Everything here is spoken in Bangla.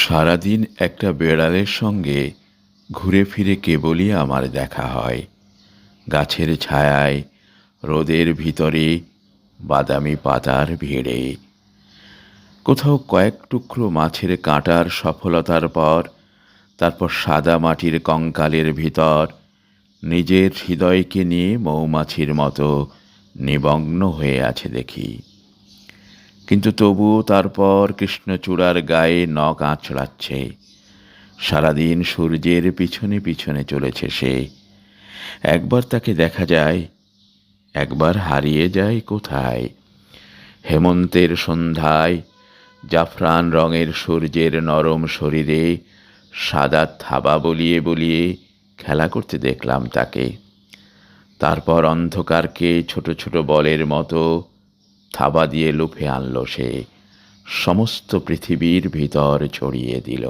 সারাদিন একটা বেড়ালের সঙ্গে ঘুরে ফিরে কেবলই আমার দেখা হয়। গাছের ছায়ায়, রোদের ভিতরে, বাদামি পাতার ভিড়ে। কোথাও কয়েক টুকরো মাছের কাঁটার সফলতার পর, তারপর সাদা মাটির কঙ্কালের ভিতর নিজের হৃদয়কে নিয়ে মৌমাছির মতো নিমগ্ন হয়ে আছে দেখি। কিন্তু তবুও তারপর কৃষ্ণচূড়ার গায়ে নখ আঁচড়াচ্ছে। সারাদিন সূর্যের পিছনে পিছনে চলেছে সে। একবার তাকে দেখা যায়, একবার হারিয়ে যায় কোথায়। হেমন্তের সন্ধ্যায় জাফরান রঙের সূর্যের নরম শরীরে সাদা থাবা বলিয়ে বলিয়ে খেলা করতে দেখলাম তাকে। তারপর অন্ধকারকে ছোট ছোট বলের মতো থাবা দিয়ে লুফে আনল সে, সমস্ত পৃথিবীর ভিতর ছড়িয়ে দিল।